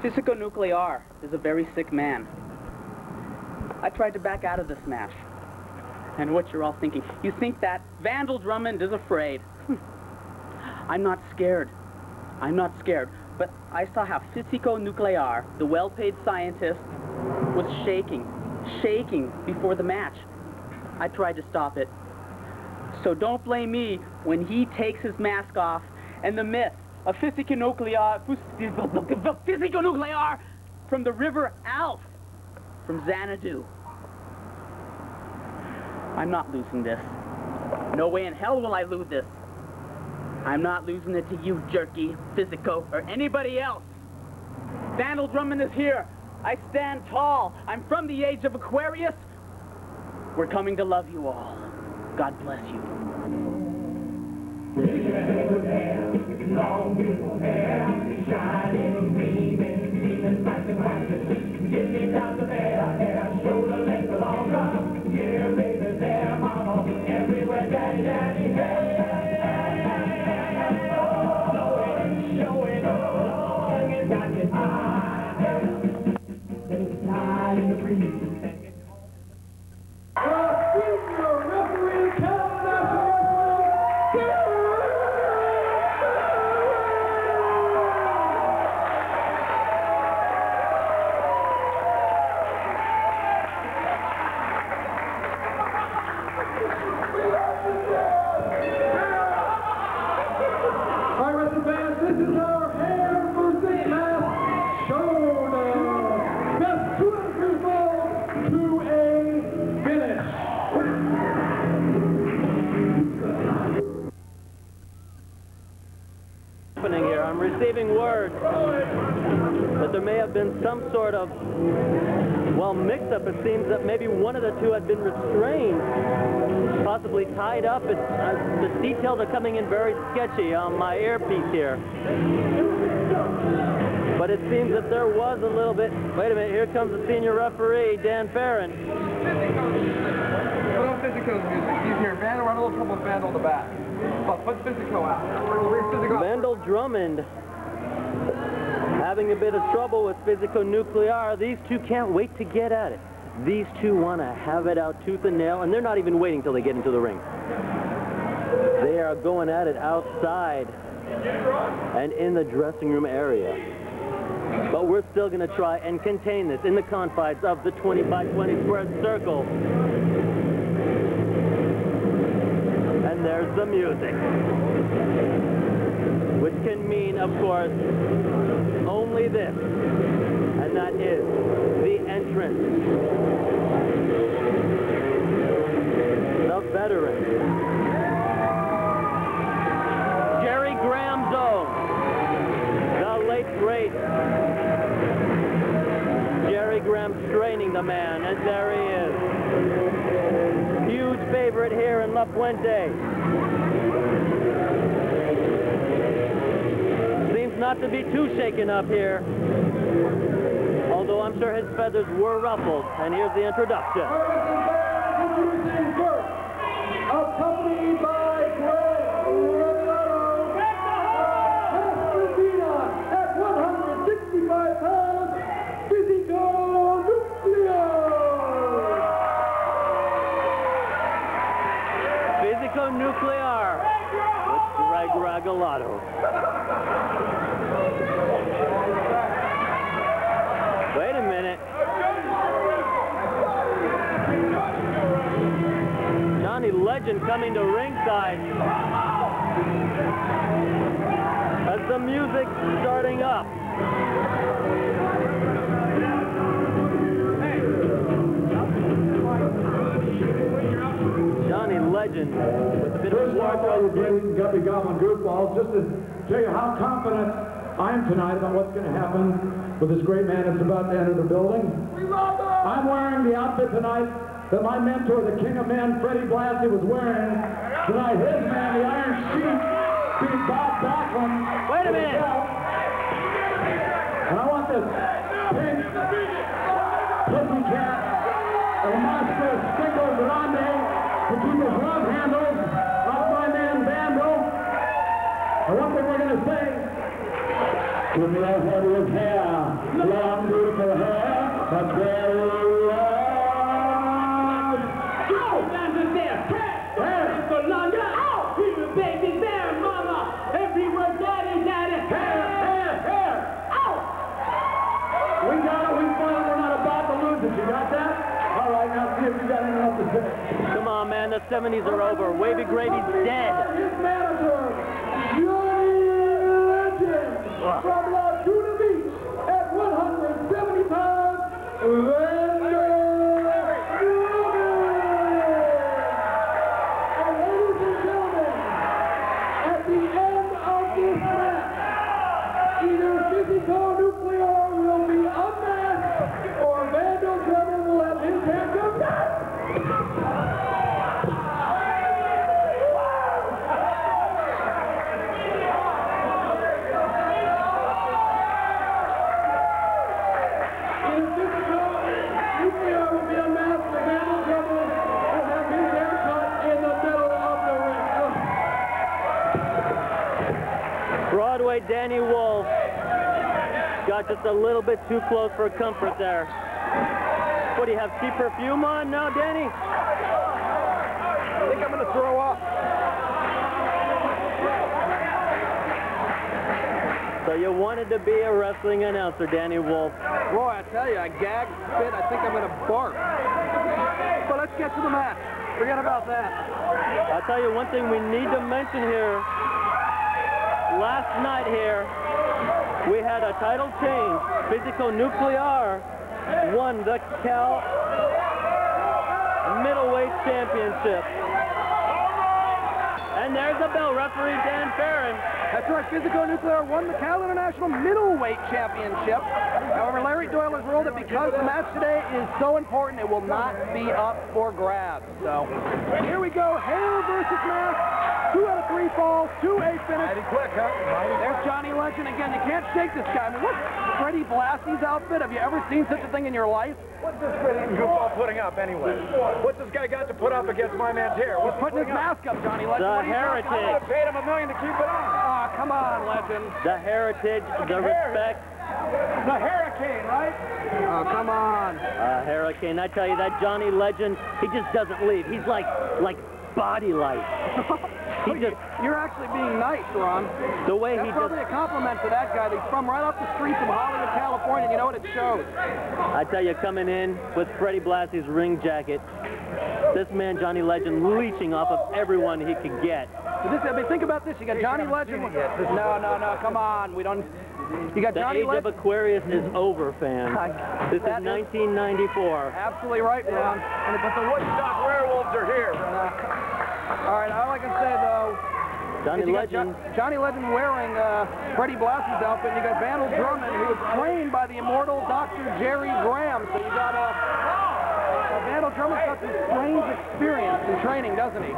Fisico Nuclear is a very sick man. I tried to back out of the smash. And what you're all thinking, you think that Vandal Drummond is afraid. I'm not scared. I'm not scared. But I saw how Fisico Nuclear, the well-paid scientist, was shaking before the match. I tried to stop it. So don't blame me when he takes his mask off and the myth of Fisico Nuclear from the river Alf, from Xanadu. I'm not losing this. No way in hell will I lose this. I'm not losing it to you, Jerky, Fisico, or anybody else. Vandal Drummond is here. I stand tall. I'm from the age of Aquarius. We're coming to love you all. God bless you. Long beautiful hair, shining, gleaming, flashing white. Get me down to there, shoulder length longer. Yeah, baby, there, mama, everywhere, daddy, hey. Show it, long and got it high. There's time in the breeze. Referee, here. I'm receiving word that there may have been some sort of, well, mix-up. It seems that maybe one of the two had been restrained, possibly tied up. The details are coming in very sketchy on my earpiece here. But it seems that there was a little bit. Wait a minute, here comes the senior referee, Dan Farren. Put on Fisico's music. He's here. Vandal, we're having a little trouble with Vandal in the back. But put Fisico out. Vandal Drummond having a bit of trouble with Fisico Nuclear. These two can't wait to get at it. These two want to have it out tooth and nail, and they're not even waiting till they get into the ring. They are going at it outside and in the dressing room area. But we're still going to try and contain this in the confines of the 20 by 20 square circle. And there's the music, which can mean, of course, only this, and that is the entrance. The veteran, Jerry Graham's own, the late great Jerry Graham, straining the man, and there he is. Huge favorite here in La Puente. Seems not to be too shaken up here, although I'm sure his feathers were ruffled. And here's the introduction. Introducing first, accompanied by Regalado, at 165 pounds, Fisico Nuclear. Fisico Nuclear with Greg Regalado. Wait a minute. Johnny Legend coming to ringside as the music's starting up. Johnny Legend with a bit of wardrobe. Guppy Goblin Goofballs, just to tell you how confident I am tonight about what's going to happen with this great man that's about to enter the building. I'm wearing the outfit tonight that my mentor, the King of Men, Freddie Blassie, was wearing tonight. His man, the Iron Sheik, beat Bob Backlund. Wait a minute. And I want this pink pussy cat and monster Stickle Grande to keep his love handles off my man Vandal. And one thing we're going to say, Give me a head with hair, long beautiful hair, a very long. Oh, that's a there. Hair for longer. Oh, people, baby, there, mama. Everywhere, daddy, daddy. Hair. Oh. We got it. We fought it. We're not about to lose it. You got that? All right, now see if you got anything else to say. Come on, man. The 70s are over. Wavy Gravy's dead. His manager, Johnny Legend, from Laguna Beach, at 170 pounds, Vandal Drummond. And ladies and gentlemen, at the end of this match, either Fisico Nuclear will be unmasked, or Vandal Drummond will have his hands up. Broadway Danny Wolf got just a little bit too close for comfort there. What, do you have cheap perfume on now, Danny? I think I'm going to throw up. So you wanted to be a wrestling announcer, Danny Wolf. Boy, I tell you, I gagged, spit, I think I'm going to barf. But let's get to the match. Forget about that. I'll tell you one thing we need to mention here. Last night here, we had a title change. Fisico Nuclear won the Cal Middleweight Championship. And there's the bell, referee Dan Farren. That's right, Fisico Nuclear won the Cal International Middleweight Championship. However, Larry Doyle has ruled that because the match today is so important, it will not be up for grabs. So, here we go, hair versus mask. 2 out of 3 falls, 2-8 finish. Mighty quick, huh? There's Johnny Legend again. You can't shake this guy. I mean, what's Freddie Blassie's outfit? Have you ever seen such a thing in your life? What's this goofball putting up anyway? What's this guy got to put up against my man's hair? What's Putting his mask up, Johnny Legend. The What are you talking heritage. I would have paid him $1 million to keep it on. about? Come on, Legend. The heritage, the respect. The hurricane, right? Oh, come on. Hurricane, I tell you, that Johnny Legend, he just doesn't leave. He's like body light. You're actually being nice, Ron. The way That's he probably just, a compliment to that guy. He's from right off the streets of Hollywood, California, and you know what? It shows. I tell you, coming in with Freddie Blassie's ring jacket, this man, Johnny Legend, leeching off of everyone he could get. I mean, think about this. You got Johnny Legend. No, come on. We don't. You got The Johnny age of Legend. Aquarius is over, fans. This is That is- 1994. Absolutely right, Ron. But the Woodstock werewolves are here. All right, all I can say, though, Johnny is you got Legend. Johnny Legend wearing Freddie Blassie's outfit, and you got Vandal Drummond, who was trained by the immortal Dr. Jerry Graham. So you got Vandal Drummond's got some strange experience in training, doesn't he?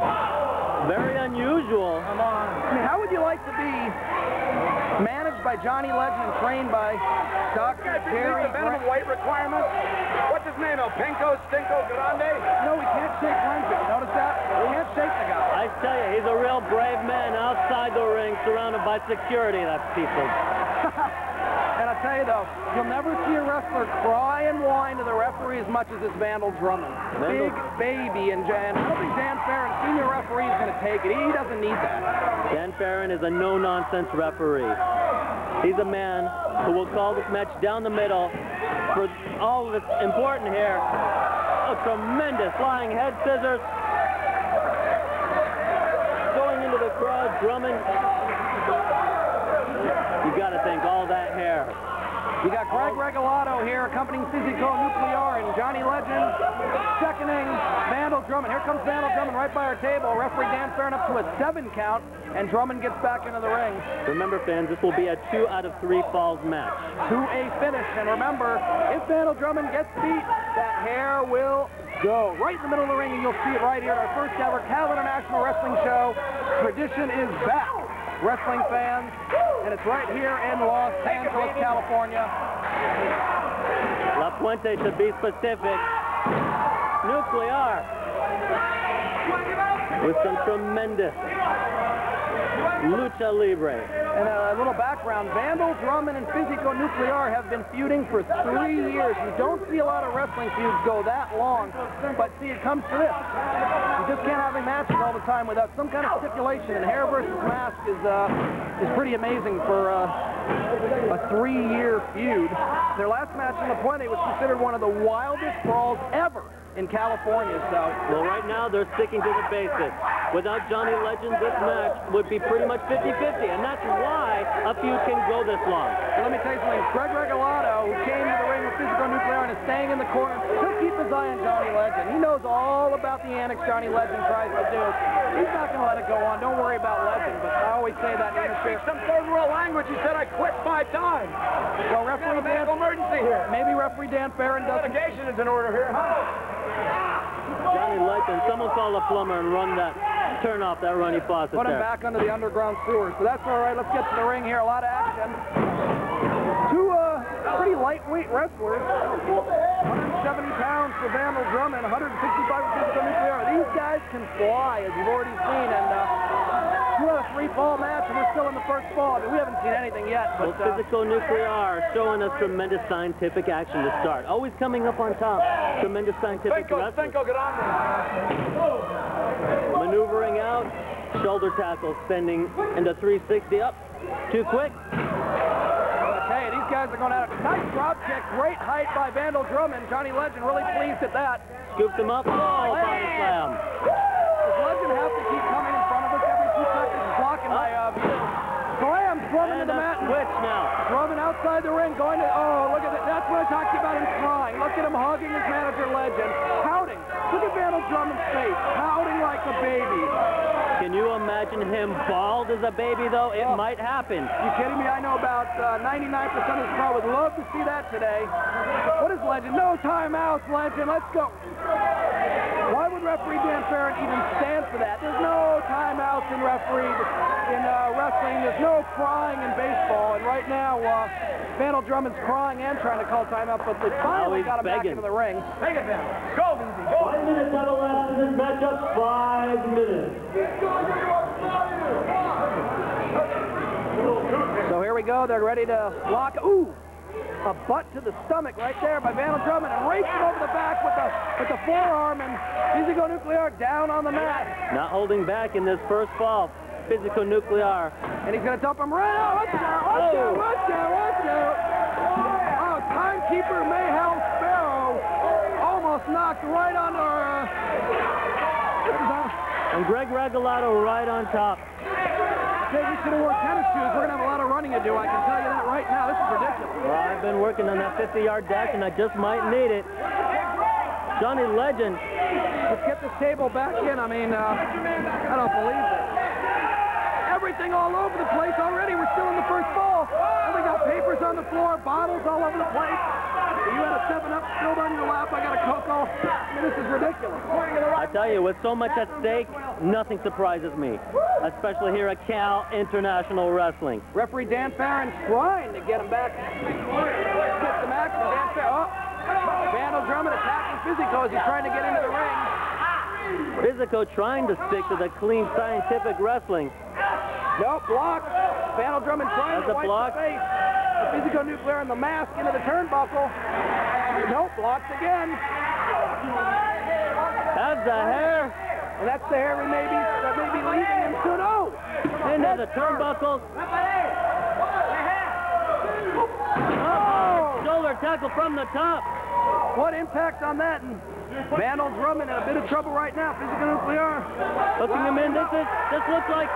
Very unusual. Come on. I mean, how would you like to be managed by Johnny Legend and trained by Dr. Jerry The minimum Graham? weight requirements? What's his name? El Pinko, Stinko, Grande? No, we can't shake hands. You notice that? We can't shake the guy. I tell you, he's a real brave man outside the ring, surrounded by security, that people. And I tell you though, you'll never see a wrestler cry and whine to the referee as much as this Vandal Drummond. Big baby, and I don't think Dan Farren, senior referee, is going to take it. He doesn't need that. Dan Farren is a no-nonsense referee. He's a man who will call this match down the middle for all that's important here. A tremendous flying head scissors. Going into the crowd, Drummond. You got to think all that hair. You got Greg Regalado here accompanying Fisico Nuclear and Johnny Legend seconding Vandal Drummond. Here comes Vandal Drummond right by our table. Referee Dan Farren up to a 7 count, and Drummond gets back into the ring. Remember, fans, this will be a 2 out of 3 falls match. To a finish. And remember, if Vandal Drummond gets beat, that hair will go right in the middle of the ring, and you'll see it right here at our first ever Cal International Wrestling Show. Tradition is back, wrestling fans, and it's right here in Los Angeles, California. La Puente, to be specific. Nuclear with some tremendous lucha libre. And a little background. background, Vandal, Drummond, and Fisico Nuclear have been feuding for 3 years. You don't see a lot of wrestling feuds go that long, but see, it comes to this. You just can't have matches all the time without some kind of stipulation, and hair versus mask is pretty amazing for a 3-year feud. Their last match in La Puente was considered one of the wildest brawls ever in California, so... Well, right now, they're sticking to the basics. Without Johnny Legend, this match would be pretty much 50-50, and that's why a feud can go this long. Well, let me tell you something. Greg Regalado, who came to the ring with Fisico Nuclear and is staying in the corner, he'll keep his eye on Johnny Legend. He knows all about the antics Johnny Legend tries to do. He's not going to let it go on. Don't worry about Legend, but I always say that in interference. Some third world language. He said I quit 5 times. Well, referee Dan... emergency here. Maybe referee Dan Farren doesn't... Litigation is in order here, huh? Johnny Legend, someone call a plumber and turn off that runny faucet Put him there. back under the underground sewers. So that's all right. Let's get to the ring here. A lot of action. Two pretty lightweight wrestlers. 170 pounds for Vandal Drummond, 165 for Fisico Nuclear. These guys can fly, as you've already seen, and 2 out of 3 fall match, and we're still in the first fall. I mean, we haven't seen anything yet. But, well, Fisico Nuclear showing us tremendous scientific action to start. Always coming up on top. Tremendous scientific wrestling. Get on there. Maneuvering out, shoulder tackle, spending into 360 up. Too quick. Hey, these guys are going at it. Nice drop kick, great height by Vandal Drummond. Johnny Legend really pleased at that. Scoops him up. Oh, body slam. Does Legend have to keep coming in front of us every 2 seconds? He's blocking my view. Slams Drummond to the mat. Switch now. Drummond outside the ring, going to, oh, look at that. That's what I talked about him crying. Look at him hugging his manager, Legend. Pouting. Look at Vandal Drummond's face. Pouting like a baby. Can you imagine him bald as a baby, though? It might happen. You kidding me? I know about 99% of this crowd would love to see that today. What is Legend? No timeouts, Legend. Let's go. Why would referee Dan Farren even stand for that? There's no timeouts in wrestling. There's no crying in baseball. And right now, Vandal Drummond's crying and trying to call timeout, but they finally got him back into the ring. Take it down. Go, easy. Go. 5 minutes on the last in this matchup. 5 minutes. So here we go. They're ready to block. Ooh! A butt to the stomach right there by Vandal Drummond, and rakes him over the back with the forearm, and Fisico Nuclear down on the mat. Not holding back in this first fall. Fisico Nuclear. And he's going to dump him right out. Watch out, watch out, watch out. Oh, timekeeper Mayhel Sparrow almost knocked right under and Greg Regalado right on top. I think we should have worn tennis shoes. We're going to have a lot of running to do. I can tell you that right now. This is ridiculous. Well, I've been working on that 50-yard dash, and I just might need it. Johnny Legend. Let's get this table back in. I mean, I don't believe it. Everything all over the place already. We're still in the first ball. And we got papers on the floor, bottles all over the place. You had a 7-Up spilled on your lap. I got a Cocoa. I mean, this is ridiculous. I tell you, with so much at stake, nothing surprises me, especially here at Cal International Wrestling. Referee Dan Farren trying to get him back. Gets the match from Dan Farren. Oh, Vandal Drummond attacking Fisico as he's trying to get into the ring. Fisico trying to stick to the clean scientific wrestling. Nope, blocked. Vandal Drummond trying to wipe the face. The Fisico Nuclear and the mask into the turnbuckle. Nope, blocked again. That's the hair. And that's the hair that may be leaving him soon. Oh! Into the turnbuckle. Oh! Shoulder tackle from the top. What impact on that? And Vandal Drummond in a bit of trouble right now. Fisico Nuclear. Hooking him in. This looks like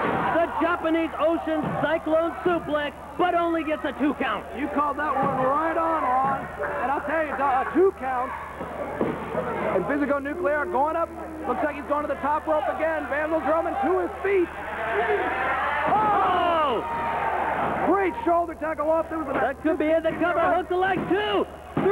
the Japanese Ocean Cyclone Suplex, but only gets a 2 count. You called that one right on, Ron. And I'll tell you, 2 counts. And Fisico Nuclear going up. Looks like he's going to the top rope again. Vandal Drummond to his feet. Oh! Great shoulder tackle off. That could be it. The cover. Hook the leg. 2, 3.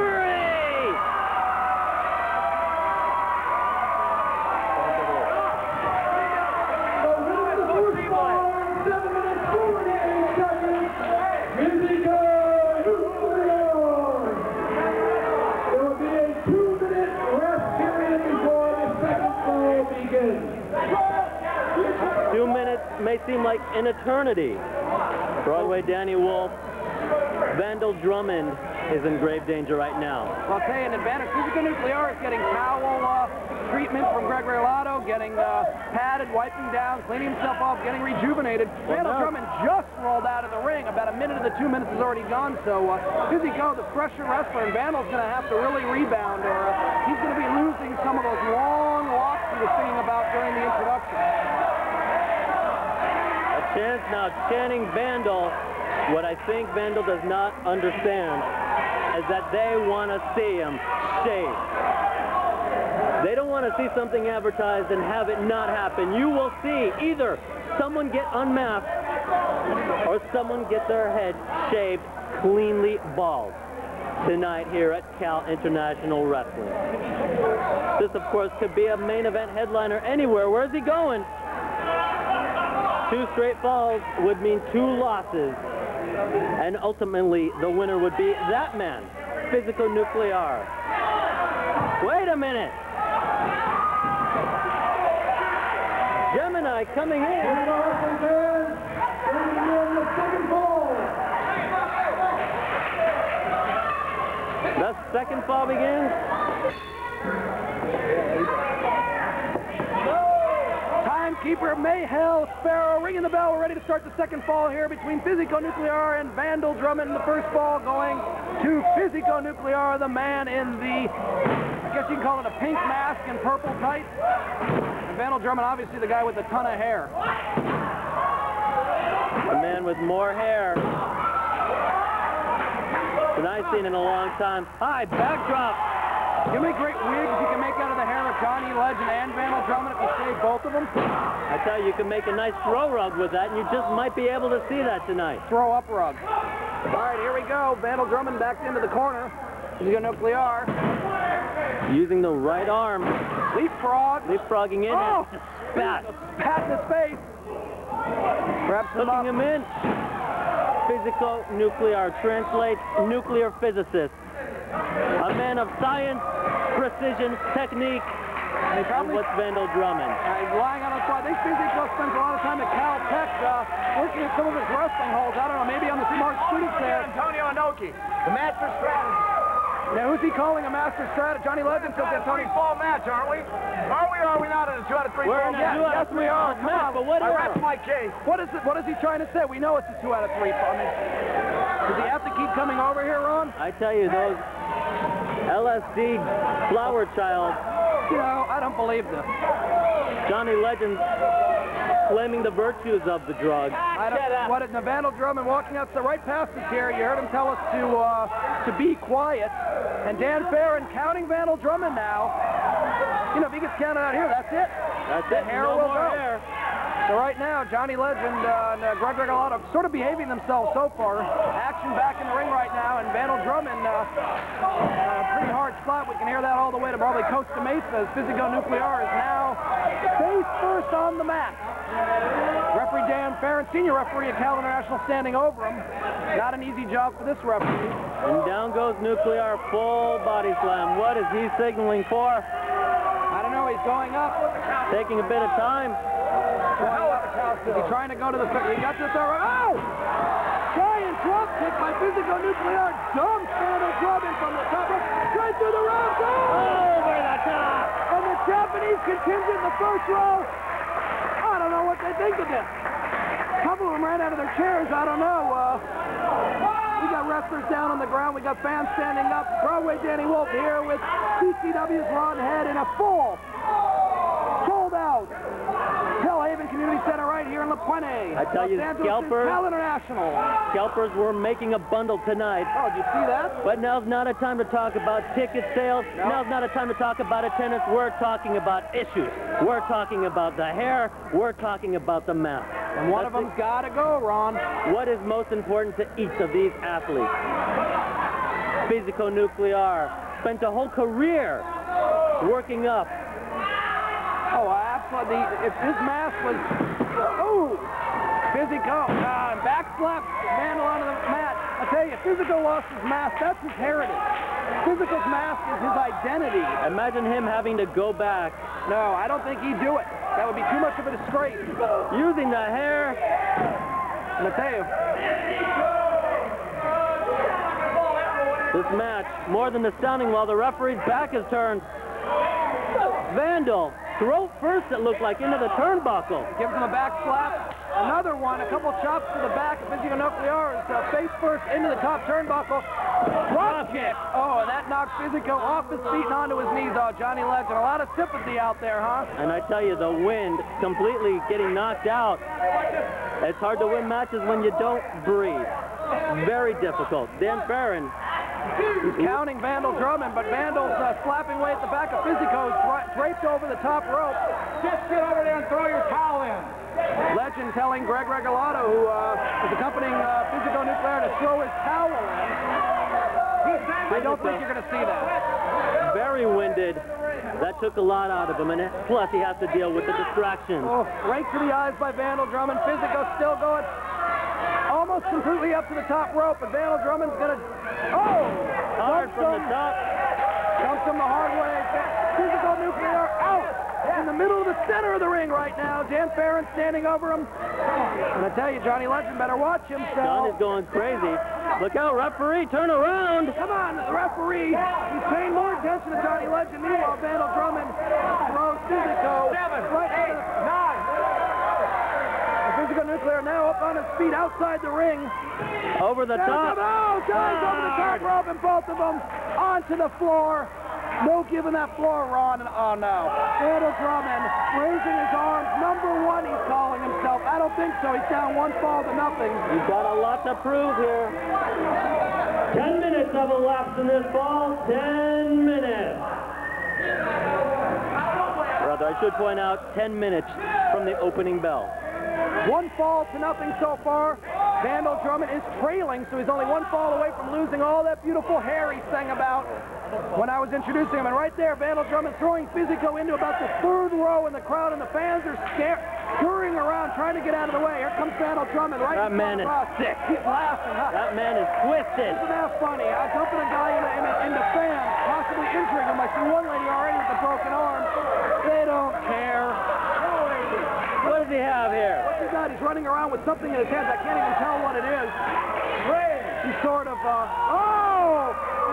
May seem like an eternity. Broadway Danny Wolf. Vandal Drummond is in grave danger right now. Well, I'll tell you, an advantage. Fisico Nuclear is getting towel treatment from Regalado, getting padded, wiping down, cleaning himself off, getting rejuvenated. Vandal Drummond just rolled out of the ring. About a minute of the 2 minutes is already gone, so Fisico, the fresher wrestler, and Vandal's going to have to really rebound, or he's going to be losing some of those long walks he was singing about during the introduction. A chance now, Channing Vandal. What I think Vandal does not understand is that they want to see him shaved. They don't want to see something advertised and have it not happen. You will see either someone get unmasked or someone get their head shaved cleanly bald tonight here at Cal International Wrestling. This, of course, could be a main event headliner anywhere. Where's he going? 2 straight falls would mean 2 losses. And ultimately, the winner would be that man, Fisico Nuclear. Wait a minute. Gemini coming in. The second fall begins. Timekeeper Mayhel Sparrow ringing the bell. We're ready to start the second fall here between Fisico Nuclear and Vandal Drummond. The first fall going to Fisico Nuclear, the man in the, I guess you can call it a pink mask and purple tights. And Vandal Drummond, obviously the guy with a ton of hair. A man with more hair than I've seen in a long time. High backdrop. You make great wigs you can make out of the hair of Johnny Legend and Vandal Drummond if you shave both of them. I tell you, you can make a nice throw rug with that, and you just might be able to see that tonight. Throw up rug. All right, here we go. Vandal Drummond backed into the corner. He's going to Nuclear. Using the right arm. Leapfrog. Leapfrogging in. Oh! Spat. Pat in his face. Grabs him up. Hooking him in. Fisico Nuclear translates nuclear physicist. A man of science, precision, technique. And what's Vandal Drummond? He's lying on the spot. I think Fisico spends a lot of time at Caltech working at some of his wrestling halls. I don't know, maybe on the smart students there. Antonio Inoki, the master strategist. Now, who's he calling a master strategist? Johnny Legend says that Tony. Three-fall match, aren't we? Are we or are we not in a 2 out of 3 We're fall in a match? 2 out of 3 fall match, but what I rest my case. What is he trying to say? We know it's a 2 out of 3 fall. I mean, does he have to keep coming over here, Ron? I tell you, those LSD flower child. You know, I don't believe this. Johnny Legend claiming the virtues of the drug. What is Vandal Drummond walking out right past us here? You heard him tell us to be quiet. And Dan Farren counting Vandal Drummond now. You know, if he gets counted out here, that's it. That's the it. hair No will more go. hair. So right now, Johnny Legend and Greg Regalado sort of behaving themselves so far. Action back in the ring right now, and Vandal Drummond a pretty hard spot. We can hear that all the way to probably Costa Mesa as Fisico Nuclear is now face first on the mat. Referee Dan Farren, senior referee at Cal International, standing over him. Not an easy job for this referee. And down goes Nuclear, full body slam. What is he signaling for? I don't know, he's going up. Taking a bit of time. Is he trying to go to the... He got this over... Oh! Giant drop kick by Fisico Nuclear. Dumps Vandal Drummond from the top rope. Straight through the ropes. Oh! Over the top! And the Japanese contingent in the first row. I don't know what they think of this. A couple of them ran out of their chairs. I don't know. We got wrestlers down on the ground. We got fans standing up. Broadway Danny Wolf here with CCW's Ron Head in a full, sold out Hellhaven Community Center right here in La Puente. I tell you, scalpers, Cal International. Scalpers were making a bundle tonight. Oh, did you see that? But now's not a time to talk about ticket sales. No. Now's not a time to talk about attendance. We're talking about issues. We're talking about the hair. We're talking about the mask. And one of them's got to go, Ron. What is most important to each of these athletes? Fisico Nuclear spent a whole career working up. Oh, absolutely. If his mask was... Oh! Fisico. Back slap Vandal onto the mat. I tell you, Fisico lost his mask. That's his heritage. Fisico's mask is his identity. Imagine him having to go back. No, I don't think he'd do it. That would be too much of a disgrace. Using the hair. And I tell you, This match, more than astounding, while the referee's back is turned. Vandal, throat first it looked like, into the turnbuckle. gives him a back slap. Another one, a couple chops to the back of Fisico Nuclear's face first into the top turnbuckle. Drop kick. Oh, and that knocked Fisico off his feet and onto his knees. Oh, Johnny Legend, a lot of sympathy out there, huh? And I tell you, the wind completely getting knocked out. It's hard to win matches when you don't breathe. Very difficult. Dan Farren. He's counting Vandal Drummond, but Vandal's slapping away at the back of Fisico, draped over the top rope. Just get over there and throw your towel in. Legend telling Greg Regalado, who is accompanying Fisico Nuclear, to throw his towel in. I don't think you're going to see that. Very winded. That took a lot out of him, and plus he has to deal with the distractions. Oh, right to the eyes by Vandal Drummond. Fisico still going almost completely up to the top rope, but Vandal Drummond's going to... Oh! Hard from the top. Jumps him the hard way. Fisico Nuclear out in the middle of the center of the ring right now. Dan Farren standing over him. And I tell you, Johnny Legend better watch himself. John is going crazy. Look out, referee, turn around. Come on, the referee. He's paying more attention to Johnny Legend. Meanwhile, Vandal Drummond throws Fisico right into the... Fisico Nuclear now up on his feet outside the ring. Over the top. Oh, guys, over the top rope, and both of them onto the floor. No giving that floor a run. Oh, no. Vandal Drummond raising his arms. Number one, he's calling himself. I don't think so. He's down 1-0. He's got a lot to prove here. 10 minutes have elapsed in this ball. 10 minutes. Rather, I should point out 10 minutes from the opening bell. 1-0 so far. Vandal Drummond is trailing, so he's only 1 fall away from losing all that beautiful hair he sang about when I was introducing him. And right there, Vandal Drummond throwing Fisico into about the third row, and the crowd and the fans are scurrying around trying to get out of the way. Here comes Vandal Drummond right That man is sick. He's laughing, huh? That man is twisted. Isn't that funny? Dumping a guy in the fans, possibly injuring him. I see one lady already with a broken arm. They don't care. What does he have here? What's he got? He's running around with something in his hands. I can't even tell what it is. He's sort of,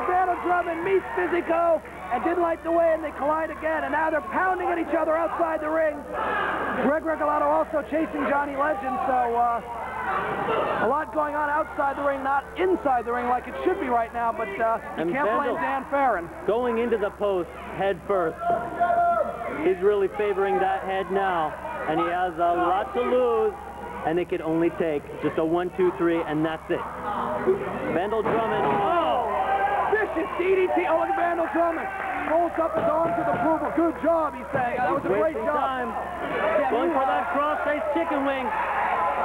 Vandal Drummond meets Fisico and didn't like the way, and they collide again, and now they're pounding at each other outside the ring. Greg Regalado also chasing Johnny Legend, so a lot going on outside the ring, not inside the ring like it should be right now, but you can't blame Dan Farren. Going into the post head first. He's really favoring that head now, and he has a lot to lose, and it could only take just a 1, 2, 3, and that's it. Vandal Drummond. Oh! Vicious DDT. Oh, look at Vandal Drummond. Rolls up his arms with approval. Good job, he's saying. That was a great job. Time. Going for that cross-face chicken wing.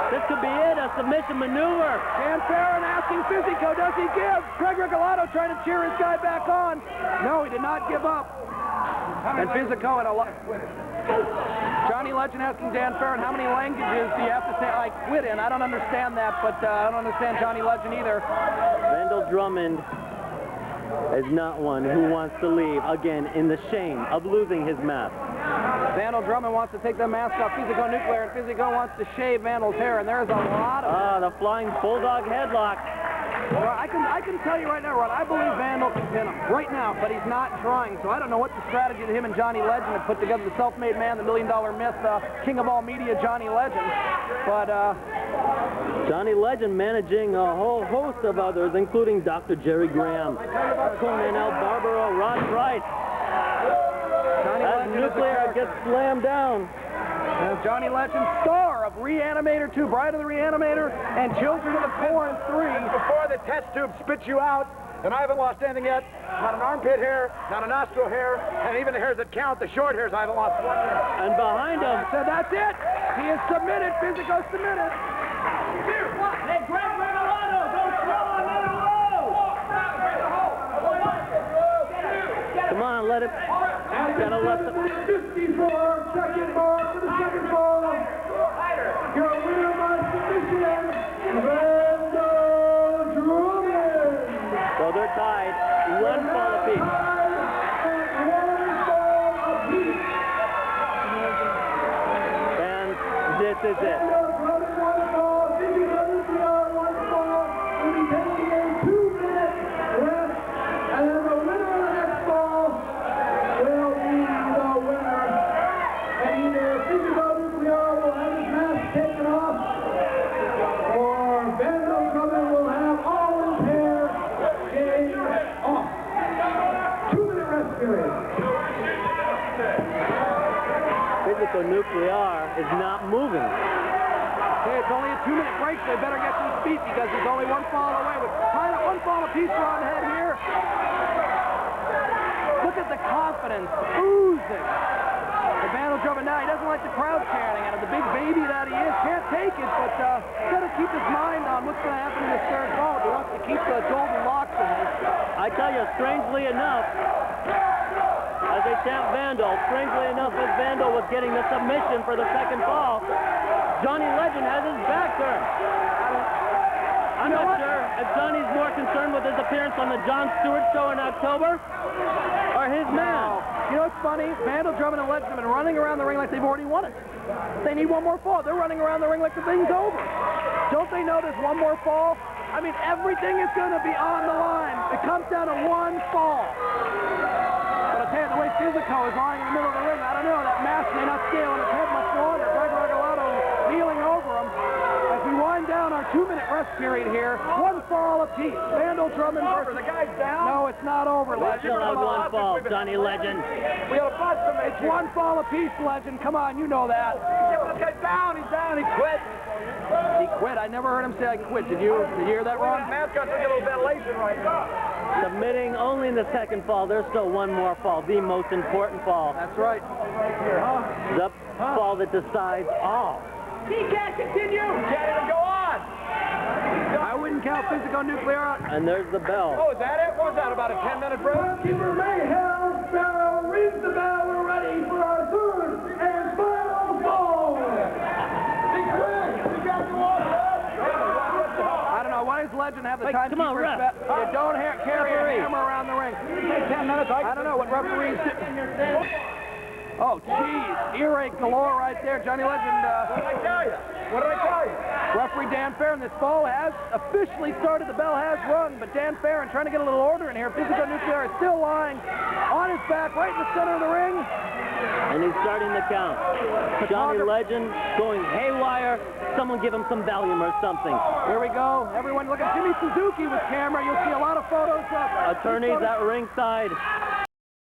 This could be it, a submission maneuver. Dan Farren asking Fisico, does he give? Greg Regalado trying to cheer his guy back on. No, he did not give up. And Fisico had a lot. Johnny Legend asking Dan Farren, how many languages do you have to say I quit in? I don't understand that, but I don't understand Johnny Legend either. Vandal Drummond is not one who wants to leave, again, in the shame of losing his mask. Vandal Drummond wants to take the mask off Fisico Nuclear, and Fisico wants to shave Vandal's hair, and there's a lot of... the flying bulldog headlock. Well, I can tell you right now, Ron, I believe Vandal can pin him right now, but he's not trying, so I don't know what the strategy that him and Johnny Legend have put together, the self-made man, the $1 million myth, king of all media, Johnny Legend, but... Johnny Legend managing a whole host of others, including Dr. Jerry Graham, Conan L. Barbaro, Ron Price. As Nuclear gets slammed down. Johnny Legend, star of Reanimator 2, Bride of the Reanimator, and Children of the Corn 3. Before the test tube spits you out, and I haven't lost anything yet. Not an armpit hair, not a nostril hair, and even the hairs that count, the short hairs, I haven't lost one hair. And behind him. So that's it. He is submitted. Fisico submitted. Hey, Greg Regalado, don't throw another row! Come on, let it. Gotta let the... 54, second ball for the second ball. Your winner by submission, Vandal Drummond. So they're tied, 1 fall apiece. And this is it. Fisico Nuclear is not moving. Okay, it's only a 2-minute break, so they better get some speed because he's only one fall away with kind of one fall apiece for on head here. Look at the confidence oozing. The Vandal Drummond now, he doesn't like the crowd chanting at him. The big baby that he is can't take it, but got to keep his mind on what's going to happen in this third fall. He wants to keep the golden locks in this. I tell you, strangely enough, as they chant Vandal, strangely enough, as Vandal was getting the submission for the second fall, Johnny Legend has his back turned. I'm not sure if Johnny's more concerned with his appearance on the Jon Stewart show in October or his man. You know what's funny? Vandal, Drummond, and Legend have been running around the ring like they've already won it. They need one more fall. They're running around the ring like the thing's over. Don't they know there's one more fall? I mean, everything is going to be on the line. It comes down to one fall. But I tell you, the way Fisico is lying in the middle of the ring, I don't know. That mask may not stay on his head much longer. Regalado kneeling over him. As we wind down our 2-minute rest period here, one fall apiece. Vandal, Drummond versus... The guy's down. No, it's not over, We Legend. still have one fall, Johnny Legend. We got a bust him. It's one fall apiece, Legend. Come on, you know that. Yeah, but this guy's down. He's down. He quit. He quit. I never heard him say I quit. Did you hear that, Ron? Mascot's a little ventilation right now. Submitting only in the second fall. There's still one more fall, the most important fall. That's right. The fall that decides all. He can't continue. He can't even go on. I wouldn't count Fisico Nuclear out. And there's the bell. Oh, is that it? What was that, about a 10-minute break? Keeper Mayhell's bell, rings the bell, we're ready for our third and final fall. Be quick. We got to watch I don't know. Why does Legend have the Wait, come on, timekeeper's ref. bet? You don't carry a hammer around the ring. 10 minutes. I don't know what referees do. Oh, jeez. Earache galore right there. Johnny Legend. What did I tell you? What did I tell you? Referee Dan Farren, this fall has officially started. The bell has rung, but Dan Farren trying to get a little order in here. Fisico Nuclear is still lying on his back right in the center of the ring. And he's starting the count. Johnny Legend going haywire. Someone give him some Valium or something. Here we go. Everyone look at Jimmy Suzuki with camera. You'll see a lot of photos of Attorneys at ringside.